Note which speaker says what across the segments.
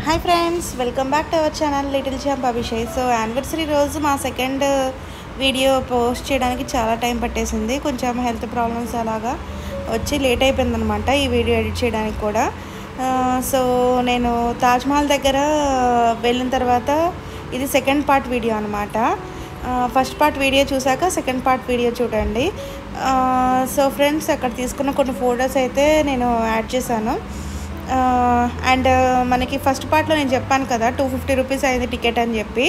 Speaker 1: Hi friends, welcome back to our channel little champ Abhishek. So anniversary రోజు మా second video post చేయడానికి చాలా time పట్టేసింది. కొంచెం హెల్త్ ప్రాబ్లమ్స్ అలాగా వచ్చి లేట్ అయిపోయిందనమాట ఈ వీడియో ఎడిట్ చేయడానికి కూడా. సో నేను తాజ్మహల్ దగ్గర వెళ్ళిన తర్వాత ఇది సెకండ్ పార్ట్ వీడియో అనమాట. ఫస్ట్ పార్ట్ వీడియో చూసాక సెకండ్ పార్ట్ వీడియో చూడండి. సో ఫ్రెండ్స్, అక్కడ తీసుకున్న కొన్ని ఫొటోస్ అయితే నేను యాడ్ చేశాను. అండ్ మనకి ఫస్ట్ పార్ట్లో నేను చెప్పాను కదా 250 రూపీస్ అయింది టికెట్ అని చెప్పి.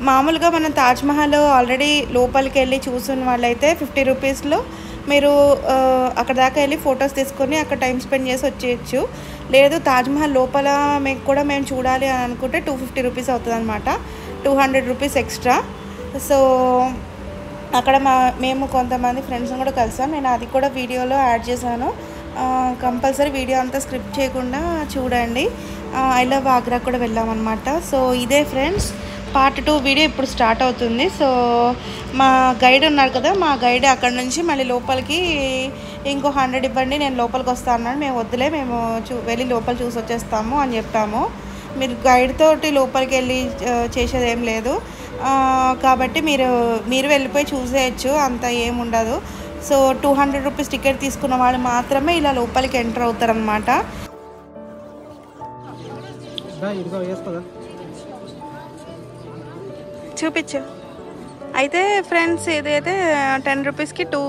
Speaker 1: మామూలుగా మనం తాజ్మహల్ ఆల్రెడీ లోపలికి వెళ్ళి చూసిన వాళ్ళైతే 50 రూపీస్లో మీరు అక్కడ దాకా వెళ్ళి ఫొటోస్ తీసుకొని అక్కడ టైం స్పెండ్ చేసి వచ్చేయచ్చు. లేదు తాజ్మహల్ లోపల మేము చూడాలి అని అనుకుంటే 250 రూపీస్ అవుతుంది అనమాట. 200 రూపీస్ ఎక్స్ట్రా. సో అక్కడ మేము కొంతమంది ఫ్రెండ్స్ని కూడా కలిసాం. నేను అది కూడా వీడియోలో యాడ్ చేశాను. కంపల్సరీ వీడియో అంతా స్క్రిప్ట్ చేయకుండా చూడండి. ఐ లవ్ ఆగ్రా కూడా వెళ్ళామన్నమాట. సో ఇదే ఫ్రెండ్స్, పార్ట్ 2 వీడియో ఇప్పుడు స్టార్ట్ అవుతుంది. సో మా గైడ్ ఉన్నారు కదా, మా గైడ్ అక్కడ నుంచి మళ్ళీ లోపలికి ఇంకో 100 ఇవ్వండి, నేను లోపలికి వస్తాను అన్నాడు. మేము వద్దులే, మేము వెళ్ళి లోపల చూసి వచ్చేస్తాము అని చెప్పాము. మీరు గైడ్ తోటి లోపలికి వెళ్ళి చేసేది ఏం లేదు కాబట్టి మీరు వెళ్ళిపోయి చూసేయచ్చు, అంత ఏముండదు. సో 200 రూపీస్ టికెట్ తీసుకున్న వాళ్ళు మాత్రమే ఇలా లోపలికి ఎంటర్ అవుతారనమాట. చూపించు. అయితే ఫ్రెండ్స్, ఇదైతే 10 రూపీస్కి 2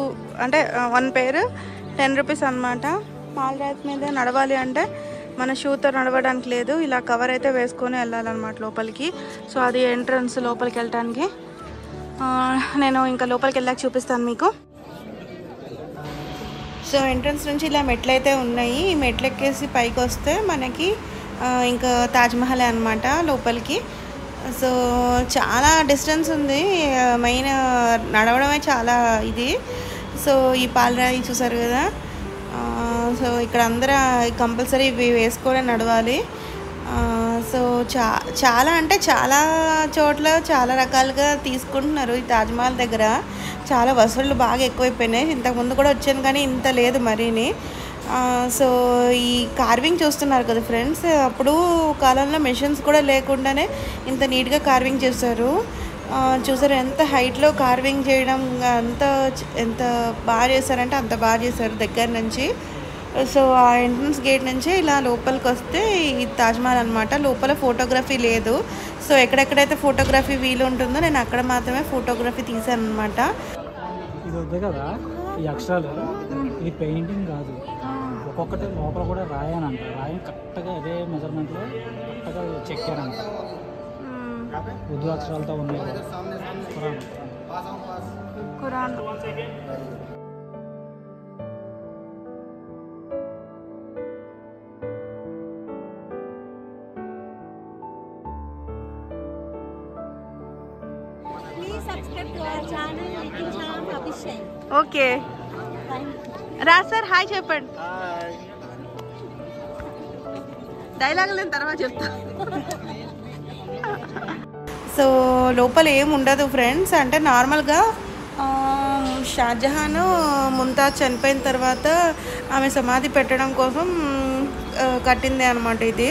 Speaker 1: అంటే 1 పేరు 10 రూపీస్ అనమాట. మాల్రాత్ మీద నడవాలి అంటే మన షూతో నడవడానికి లేదు, ఇలా కవర్ అయితే వేసుకొని వెళ్ళాలన్నమాట లోపలికి. సో అది ఎంట్రన్స్ లోపలికి వెళ్ళటానికి. నేను ఇంకా లోపలికి వెళ్ళాక చూపిస్తాను మీకు. సో ఎంట్రన్స్ నుంచి ఇలా మెట్లయితే ఉన్నాయి. ఈ మెట్లు ఎక్కేసి పైకి వస్తే మనకి ఇంకా తాజ్మహల్ అనమాట లోపలికి. సో చాలా డిస్టెన్స్ ఉంది, మెయిన్ నడవడమే చాలా ఇది. సో ఈ పాలరాయి చూసారు కదా, సో ఇక్కడ అందరూ కంపల్సరీ ఇవి వేసుకొని నడవాలి. సో చాలా అంటే చాలా చోట్ల చాలా రకాలుగా తీసుకుంటున్నారు. ఈ తాజ్మహల్ దగ్గర చాలా వసూళ్ళు బాగా ఎక్కువైపోయినాయి. ఇంతకుముందు కూడా వచ్చాను కానీ ఇంత లేదు మరీని. సో ఈ కార్వింగ్ చూస్తున్నారు కదా ఫ్రెండ్స్, అప్పుడు కాలంలో మెషిన్స్ కూడా లేకుండానే ఇంత నీట్గా కార్వింగ్ చేస్తారు. చూసారు ఎంత హైట్లో కార్వింగ్ చేయడం, ఎంత బాగా చేశారంటే అంత బాగా చేశారు దగ్గర నుంచి. సో ఆ ఎంట్రన్స్ గేట్ నుంచి ఇలా లోపలికి వస్తే ఈ తాజ్మహల్ అనమాట. లోపల ఫోటోగ్రఫీ లేదు. సో ఎక్కడెక్కడైతే ఫోటోగ్రఫీ వీలు ఉంటుందో నేను అక్కడ మాత్రమే ఫోటోగ్రఫీ తీసాను అనమాట.
Speaker 2: ఇది వద్దు కదా ఈ అక్షరాలు, ఇది పెయింటింగ్ కాదు, ఒక్కొక్కటి లోపల కూడా రాయనంట. రాయని కరెక్ట్గా అదే మెజర్మెంట్లో కరెక్ట్గా చెక్కారంట. ఉర్దూ అక్షరాలతో ఉన్నాయి.
Speaker 1: ఖురాన్. ఓకే రా సార్, హాయ్ చెప్పండి. డైలాగ్ లేని తర్వాత చెప్తా. సో లోపల ఏం ఉండదు ఫ్రెండ్స్, అంటే నార్మల్గా షాజహాన్ ముంతాజ్ చనిపోయిన తర్వాత ఆమె సమాధి పెట్టడం కోసం కట్టిందే అనమాట ఇది.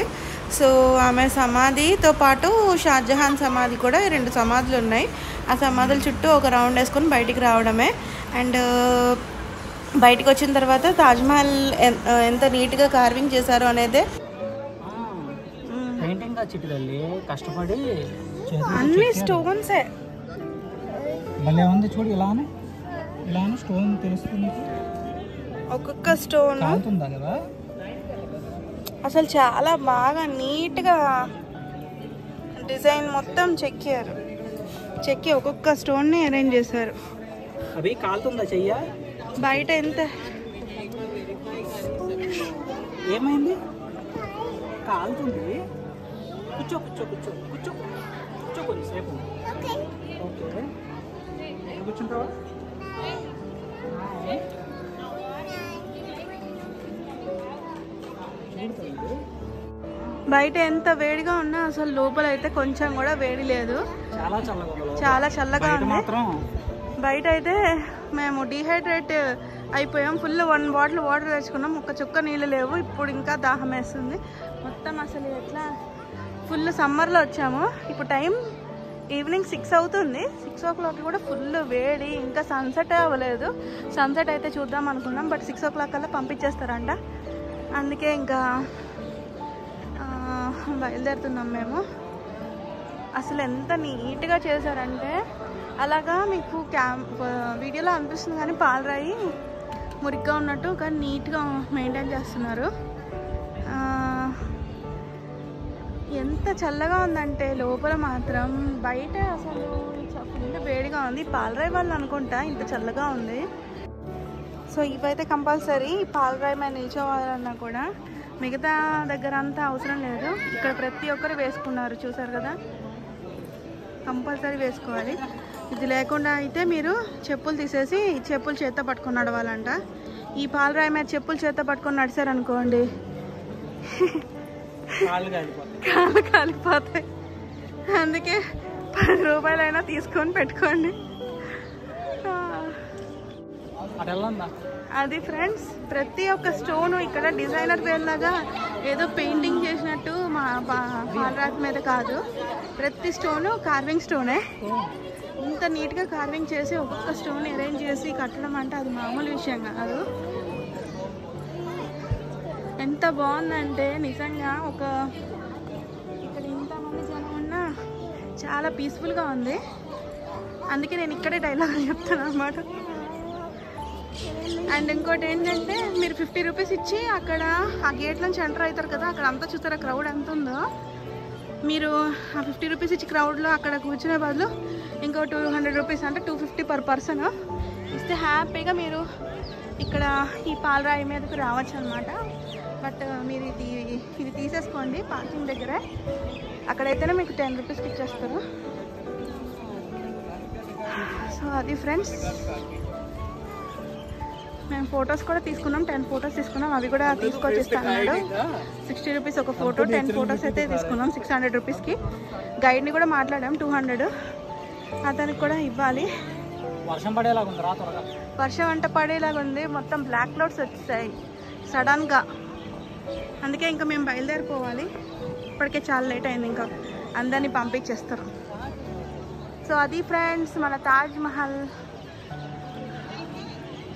Speaker 1: సో ఆమె సమాధితో పాటు షాజహాన్ సమాధి కూడా 2 సమాధులు ఉన్నాయి. ఆ సమాధుల చుట్టూ ఒక రౌండ్ వేసుకొని బయటికి రావడమే. అండ్ బయటకు వచ్చిన తర్వాత తాజ్మహల్ ఎంత నీట్గా కార్వింగ్ చేశారు అనేది.
Speaker 2: కష్టపడి
Speaker 1: అన్ని స్టోన్సే
Speaker 2: భలే ఉంది చూడు. ఇలానే స్టోన్ తెలుస్తుంది,
Speaker 1: ఒక్కొక్క స్టోన్
Speaker 2: అవుతుందా కదా.
Speaker 1: అసలు చాలా బాగా నీట్గా డిజైన్ మొత్తం చెక్కి ఒక్కొక్క స్టోన్ని అరేంజ్ చేశారు.
Speaker 2: అవి కాలుతుందా చెయ్య?
Speaker 1: బయట ఎంత
Speaker 2: ఏమైంది? కాలుతుంది. కూర్చో కూర్చో కూర్చో కూర్చో కూర్చో కొంచెంసేపు. ఓకే, కూర్చుంటావా?
Speaker 1: బయట ఎంత వేడిగా ఉన్నా అసలు లోపల అయితే కొంచెం కూడా వేడి లేదు, చాలా చల్లగా ఉంది. బయట అయితే మేము డీహైడ్రేట్ అయిపోయాం. ఫుల్ 1 బాటిల్ వాటర్ తెచ్చుకున్నాం, ఒక్క చుక్క నీళ్ళు లేవు. ఇప్పుడు ఇంకా దాహం వేస్తుంది మొత్తం. అసలు ఎట్లా ఫుల్ సమ్మర్లో వచ్చాము. ఇప్పుడు టైం ఈవినింగ్ 6 అవుతుంది. 6 o'clock కూడా ఫుల్ వేడి, ఇంకా సన్సెట్ అవ్వలేదు. సన్సెట్ అయితే చూద్దాం అనుకున్నాం, బట్ 6 o'clock కల్లా పంపించేస్తారంట. అందుకే ఇంకా బయలుదేరుతున్నాం మేము. అసలు ఎంత నీట్గా చేశారంటే అలాగా మీకు వీడియోలో అనిపిస్తుంది, కానీ పాలరాయి మురిగ్గా ఉన్నట్టు కానీ నీట్గా మెయింటైన్ చేస్తున్నారు. ఎంత చల్లగా ఉందంటే లోపల మాత్రం, బయట అసలు ఫుల్ వేడిగా ఉంది. పాలరాయి వాళ్ళు అనుకుంటా ఇంత చల్లగా ఉంది. సో ఇవైతే కంపల్సరీ పాలరాయి మీద నిల్చోవాలన్నా కూడా మిగతా దగ్గర అంతా అవసరం లేదు. ఇక్కడ ప్రతి ఒక్కరు వేసుకున్నారు, చూసారు కదా. కంపల్సరీ వేసుకోవాలి. ఇది లేకుండా అయితే మీరు చెప్పులు తీసేసి చెప్పులు చేత్తో పట్టుకొని నడవాలంట. ఈ పాలరాయి మీద చెప్పులు చేత్తో పట్టుకొని నడిచారనుకోండి కాళ్ళు కాలిపోతాయి. అందుకే 10 రూపాయలైనా తీసుకొని పెట్టుకోండి. అది ఫ్రెండ్స్, ప్రతి ఒక్క స్టోను ఇక్కడ డిజైనర్ వేర్లాగా ఏదో పెయింటింగ్ చేసినట్టు మా పాలరాతి మీద కాదు, ప్రతి స్టోను కార్వింగ్ స్టోనే. ఇంత నీట్గా కార్వింగ్ చేసి ఒక్కొక్క స్టోన్ అరేంజ్ చేసి కట్టడం అంటే అది మామూలు విషయం కాదు. ఎంత బాగుందంటే నిజంగా ఇక్కడ ఇంతమంది జనం ఉన్నా చాలా పీస్ఫుల్గా ఉంది. అందుకే నేను ఇక్కడే డైలాగ్ చెప్తాను అన్నమాట. అండ్ ఇంకోటి ఏంటంటే, మీరు 50 రూపీస్ ఇచ్చి అక్కడ ఆ గేట్ నుంచి ఎంటర్ అవుతారు కదా, అక్కడ అంతా చూస్తారా క్రౌడ్ ఎంత ఉందో. మీరు ఆ 50 రూపీస్ ఇచ్చి క్రౌడ్లో అక్కడ కూర్చునే బదులు ఇంకో 200 రూపీస్ అంటే 250 per person ఇస్తే హ్యాపీగా మీరు ఇక్కడ ఈ పాలరాయి మీదకు రావచ్చు అనమాట. బట్ మీరు ఇది తీసేసుకోండి పార్కింగ్ దగ్గరే, అక్కడైతేనే మీకు 10 రూపీస్కి ఇచ్చేస్తారు. సో అది ఫ్రెండ్స్, మేము ఫొటోస్ కూడా తీసుకున్నాం. 10 ఫొటోస్ తీసుకున్నాం, అవి కూడా తీసుకొచ్చేస్తాను. 60 రూపీస్ ఒక ఫోటో, 10 ఫొటోస్ అయితే తీసుకున్నాం 600 రూపీస్కి. గైడ్ని కూడా మాట్లాడాం 200, అతనికి కూడా ఇవ్వాలి. వర్షం అంటే పడేలాగా ఉంది, మొత్తం బ్లాక్ క్లౌడ్స్ వచ్చేసాయి సడన్గా. అందుకే ఇంకా మేము బయలుదేరిపోవాలి. ఇప్పటికే చాలా లేట్ అయింది, ఇంకా అందరినీ పంపించేస్తారు. సో అది ఫ్రెండ్స్ మన తాజ్ మహల్.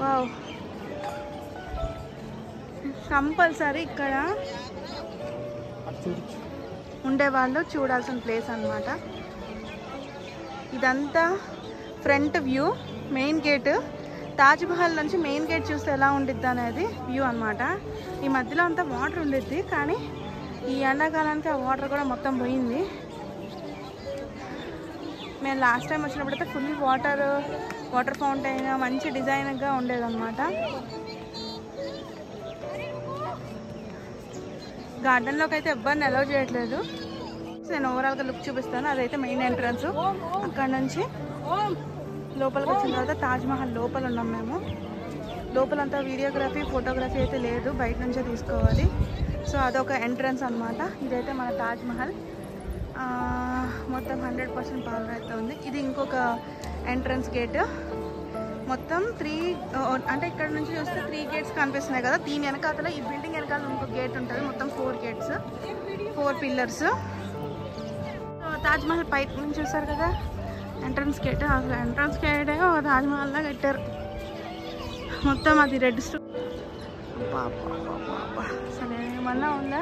Speaker 1: వావ్, కంపల్సరీ ఇక్కడ ఉండేవాళ్ళు చూడాల్సిన ప్లేస్ అన్నమాట. ఇదంతా front view, main gate. Taj Mahal నుంచి మెయిన్ గేట్ చూస్తే ఎలా ఉండిద్ది అనేది వ్యూ అన్నమాట. ఈ మధ్యలో అంతా వాటర్ ఉండిద్ది, కానీ ఈ ఎండాకాలానికి ఆ వాటర్ కూడా మొత్తం పోయింది. మేము లాస్ట్ టైం వచ్చినప్పుడైతే ఫుల్ వాటర్ ఫౌంటైన్ మంచి డిజైన్గా ఉండేదన్నమాట. గార్డెన్లోకి అయితే ఎవ్వరిని అలౌ చేయట్లేదు. నేను ఓవరాల్గా లుక్ చూపిస్తాను. అదైతే మెయిన్ ఎంట్రన్స్. అక్కడ నుంచి లోపలికి వచ్చిన తర్వాత తాజ్ మహల్ లోపల ఉన్నాం మేము. లోపలంతా వీడియోగ్రఫీ ఫోటోగ్రఫీ అయితే లేదు, బయట నుంచే తీసుకోవాలి. సో అదొక ఎంట్రన్స్ అనమాట. ఇదైతే మన తాజ్ మహల్. మొత్తం 100% పాలరాయితో ఉంది. ఇది ఇంకొక ఎంట్రన్స్ గేట్. మొత్తం 3 అంటే ఇక్కడ నుంచి చూస్తే 3 గేట్స్ కనిపిస్తున్నాయి కదా. దీని వెనకాల ఈ బిల్డింగ్ వెనకాల ఇంకో గేట్ ఉంటుంది. మొత్తం 4 gates, 4 pillars. Taj Mahal pipe నుంచి చూస్తారు కదా ఎంట్రన్స్ గేట్. అసలు ఎంట్రన్స్ గేట్ తాజ్ మహల్లా కట్టారు మొత్తం. అది రెడ్ స్టోన్. అసలు ఏమన్నా ఉందా?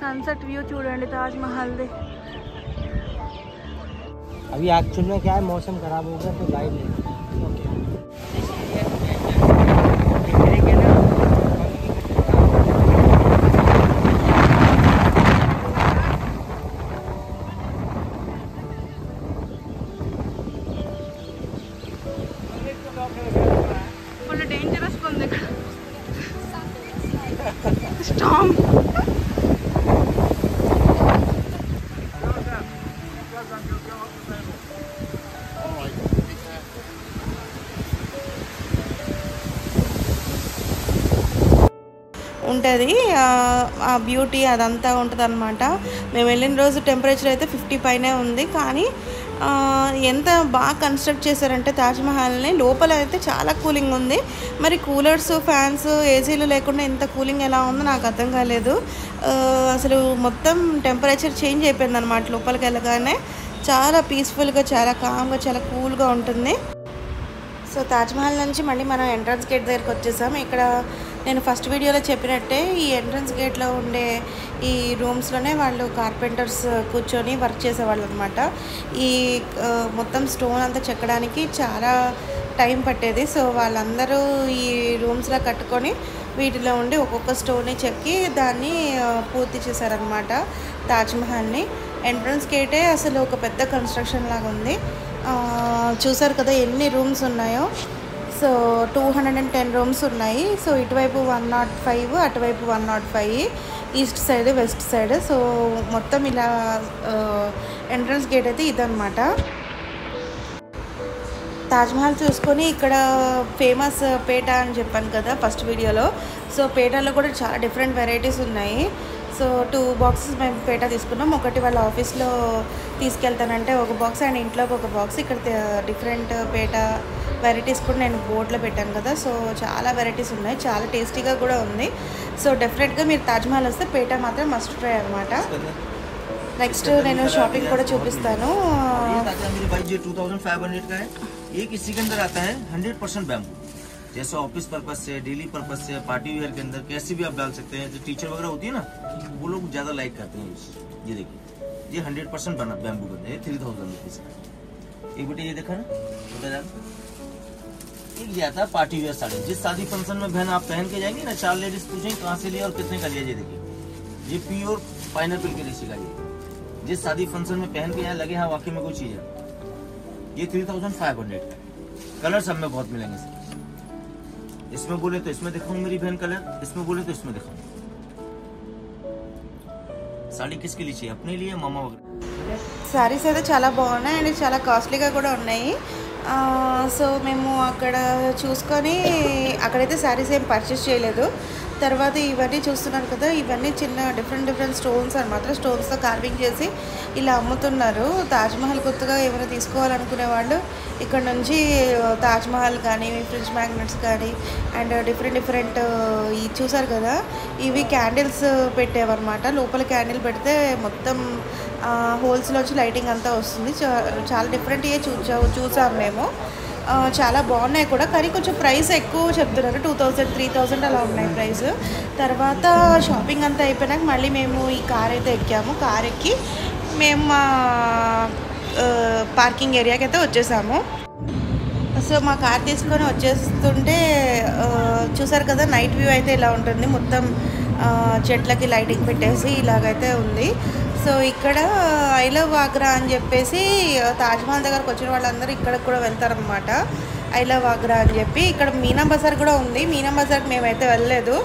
Speaker 1: సన్సెట్ వ్యూ చూడండి తాజ్ మహల్ది.
Speaker 2: अभी एक्चुअल में क्या है, मौसम खराब हो गया तो गाइड नहीं.
Speaker 1: ఫుల్ డేంజరస్ ఉంది ఇక్కడ. స్టామ్. ఉంటుంది ఆ బ్యూటీ అదంతా ఉంటుంది అనమాట. మేము వెళ్ళిన రోజు టెంపరేచర్ అయితే 50 పైనే ఉంది, కానీ ఎంత బాగా కన్స్ట్రక్ట్ చేశారంటే తాజ్మహల్ని, లోపల అయితే చాలా కూలింగ్ ఉంది. మరి కూలర్స్, ఫ్యాన్స్, ఏసీలు లేకుండా ఇంత కూలింగ్ ఎలా ఉందో నాకు అర్థం కాలేదు. అసలు మొత్తం టెంపరేచర్ చేంజ్ అయిపోయింది అనమాట. లోపలికి వెళ్ళగానే చాలా పీస్ఫుల్గా, చాలా కామ్గా, చాలా కూల్గా ఉంటుంది. సో తాజ్మహల్ నుంచి మళ్ళీ మనం ఎంట్రన్స్ గేట్ దగ్గరికి వచ్చేసాం. ఇక్కడ నేను ఫస్ట్ వీడియోలో చెప్పినట్టే ఈ ఎంట్రన్స్ గేట్లో ఉండే ఈ రూమ్స్లోనే వాళ్ళు కార్పెంటర్స్ కూర్చొని వర్క్ చేసేవాళ్ళు అనమాట. ఈ మొత్తం స్టోన్ అంతా చెక్కడానికి చాలా టైం పట్టేది. సో వాళ్ళందరూ ఈ రూమ్స్లో కట్టుకొని వీటిలో ఉండి ఒక్కొక్క స్టోన్ని చెక్కి దాన్ని పూర్తి చేశారనమాట తాజ్మహల్ని. ఎంట్రన్స్ గేటే అసలు ఒక పెద్ద కన్స్ట్రక్షన్ లాగా ఉంది. చూసారు కదా ఎన్ని రూమ్స్ ఉన్నాయో. సో 210 రూమ్స్ ఉన్నాయి. సో ఇటువైపు 105, అటువైపు 105, east side, west side. So మొత్తం ఇలా ఎంట్రన్స్ గేట్ అయితే ఇదన్నమాట. తాజ్మహల్ చూసుకొని ఇక్కడ ఫేమస్ పేట అని చెప్పాను కదా ఫస్ట్ వీడియోలో. సో పేటలో కూడా చాలా డిఫరెంట్ వెరైటీస్ ఉన్నాయి. సో 2 బాక్సెస్ మేము పేట తీసుకున్నాం. ఒకటి వాళ్ళ ఆఫీస్లో తీసుకెళ్తానంటే ఒక బాక్స్, అండ్ ఇంట్లోకి ఒక బాక్స్. ఇక్కడ డిఫరెంట్ పేట వెరైటీస్ కూడా నేను బోర్డులో పెట్టాను కదా. సో చాలా వెరైటీస్ ఉన్నాయి, చాలా టేస్టీగా కూడా ఉంది. సో డెఫినెట్గా మీరు తాజ్మహల్ వస్తే పేట మాత్రం మస్ట్ ట్రై అనమాట. నెక్స్ట్ నేను షాపింగ్ కూడా చూపిస్తాను.
Speaker 3: एक इसी के अंदर आता है 100% बैम्बू, जैसे ऑफिस पर्पज से, डेली पर्पज से, पार्टी वेयर के अंदर कैसे भी आप डाल सकते हैं. जो टीचर वगैरह होती है ना, वो लोग ज्यादा लाइक करते हैं. ये देखिए, ये 100% बना बैम्बू बना है. 3000 रुपीज का. एक बेटे ये देखा ना, बता जाए एक ये आता है पार्टी वेयर साड़ी. जिस शादी फंक्शन में बहन आप पहन के जाएंगे ना, 4 लेडीज पूछेंगे कहाँ से लिया और कितने का लिया. ये देखिए, ये प्योर पाइनएप्पल के रेशे का. ये जिस शादी फंक्शन में पहन के यहाँ लगे, हाँ वाकई में कोई चीज है. ये 3500. कलर सब में बहुत मिलेंगे सर. इसमें बोले तो इसमें दिखाऊं मेरी बहन कलर, इसमें बोले तो इसमें दिखाऊं. साड़ी किसके लिए चाहिए, अपने लिए, मामा वगैरह.
Speaker 1: సారీస్ అయితే చాలా బాగున్నాయి అండ్ చాలా కాస్ట్లీగా కూడా ఉన్నాయి. సో మేము అక్కడ చూసుకొని అక్కడైతే శారీస్ ఏం పర్చేస్ చేయలేదు. తర్వాత ఇవన్నీ చూస్తున్నారు కదా, ఇవన్నీ చిన్న డిఫరెంట్ స్టోన్స్ అనమాట. స్టోన్స్తో కార్వింగ్ చేసి ఇలా అమ్ముతున్నారు. తాజ్మహల్ కొత్తగా ఏమైనా తీసుకోవాలనుకునే వాళ్ళు ఇక్కడ నుంచి తాజ్మహల్ కానీ, ఫ్రిడ్జ్ మ్యాగ్నెట్స్ కానీ, అండ్ డిఫరెంట్ ఈ చూసారు కదా, ఇవి క్యాండిల్స్ పెట్టేవన్నమాట. లోపల క్యాండిల్ పెడితే మొత్తం హోల్స్లోంచి లైటింగ్ అంతా వస్తుంది. చాలా డిఫరెంట్ చూసాం మేము. చాలా బాగున్నాయి కూడా, కానీ కొంచెం ప్రైస్ ఎక్కువ చెప్తున్నారు. 2000, 3000 అలా ఉన్నాయి ప్రైస్. తర్వాత షాపింగ్ అంతా అయిపోయినాక మళ్ళీ మేము ఈ కార్ అయితే ఎక్కాము. కార్ ఎక్కి మేము మా పార్కింగ్ ఏరియాకి అయితే వచ్చేసాము. సో మా కార్ తీసుకొని వచ్చేస్తుంటే చూసారు కదా, నైట్ వ్యూ అయితే ఇలా ఉంటుంది. మొత్తం చెట్లకి లైటింగ్ పెట్టేసి ఇలాగైతే ఉంది. సో ఇక్కడ ఐ లవ్ ఆగ్రా అని చెప్పేసి తాజ్మహల్ దగ్గరకు వచ్చిన వాళ్ళందరూ ఇక్కడికి కూడా వెళ్తారనమాట. ఐ లవ్ ఆగ్రా అని చెప్పి. ఇక్కడ మీనా బజార్ కూడా ఉంది. మీనా బజార్కి మేమైతే వెళ్ళలేదు.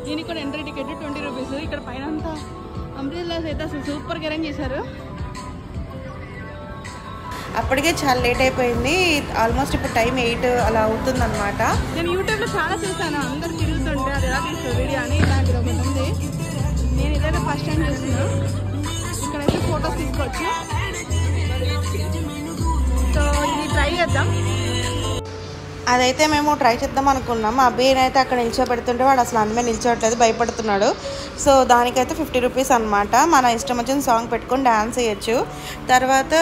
Speaker 4: దీనికి కూడా ఎంట్రీ టికెట్ 20 రూపీస్. ఇక్కడ పైన అంతా అంబ్రెల్లాస్ అయితే అసలు సూపర్గా అరేంజ్ చేశారు.
Speaker 1: అప్పటికే చాలా లేట్ అయిపోయింది. ఆల్మోస్ట్ ఇప్పుడు టైం 8 అలా అవుతుందన్నమాట.
Speaker 4: నేను యూట్యూబ్లో చాలా చూసాను, అందరు తిరుగుతుంటే అది ఎలా తీస్తారు వీడియో అని. ఇలాంటిది ఒకటి ఉంది. నేను ఇదైతే ఫస్ట్ టైం చూస్తున్నాను. ఇక్కడైతే ఫొటోస్ తీసుకోవచ్చు. సో ఇది ట్రై చేద్దాం.
Speaker 1: అదైతే మేము ట్రై చేద్దాం అనుకున్నాం. మా అబ్బాయిని అయితే అక్కడ నిల్చోబెడుతుంటే వాడు అసలు అందమే నిల్చోట్లేదు, భయపడుతున్నాడు. సో దానికైతే 50 రూపీస్ అనమాట. మన ఇష్టం వచ్చిన సాంగ్ పెట్టుకొని డ్యాన్స్ చేయొచ్చు. తర్వాత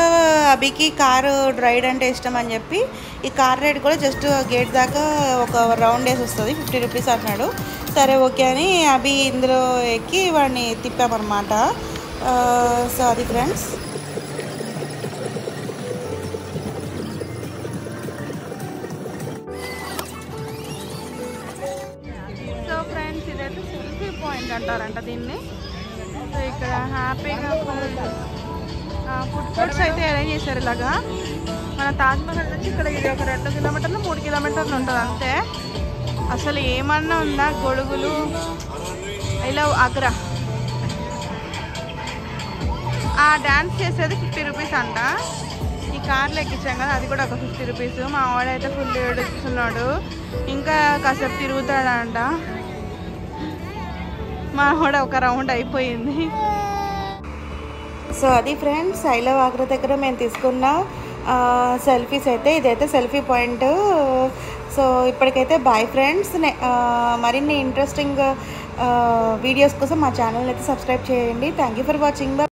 Speaker 1: అభికి కారు రైడ్ అంటే ఇష్టం అని చెప్పి ఈ కార్ రైడ్ కూడా జస్ట్ గేట్ దాకా ఒక రౌండ్ వేసి వస్తుంది, 50 రూపీస్ అన్నాడు. సరే ఓకే అని అభి ఇందులో ఎక్కి వాడిని తిప్పామన్నమాట. సో అది ఫ్రెండ్స్.
Speaker 4: ఇదైతే సెల్ఫీ పాయింట్ అంటారంట దీన్ని. సో ఇక్కడ హ్యాపీగా ఫుడ్ కోర్ట్స్ అయితే అరేంజ్ చేశారు. ఇలాగా మన తాజ్మహల్ నుంచి ఇక్కడ ఇది ఒక 2 కిలోమీటర్లు 3 కిలోమీటర్లు ఉంటుంది అంతే. అసలు ఏమన్నా ఉందా, గొడుగులు. I love Agra. ఆ డ్యాన్స్ చేసేది 50 రూపీస్ అంట. ఈ కార్లో ఎక్కించాం కదా, అది కూడా ఒక 50 రూపీస్. మా వాడైతే ఫుల్ ఏడుస్తున్నాడు, ఇంకా కాసేపు తిరుగుతాడంట. మా కూడా ఒక రౌండ్ అయిపోయింది.
Speaker 1: సో అది ఫ్రెండ్స్ ఐ లవ్ ఆగ్రా దగ్గర మేము తీసుకున్న సెల్ఫీస్ అయితే. ఇదైతే సెల్ఫీ పాయింట్. సో ఇప్పటికైతే బాయ్ ఫ్రెండ్స్. మరిన్ని ఇంట్రెస్టింగ్ వీడియోస్ కోసం మా ఛానల్ అయితే సబ్స్క్రైబ్ చేయండి. Thank you for watching.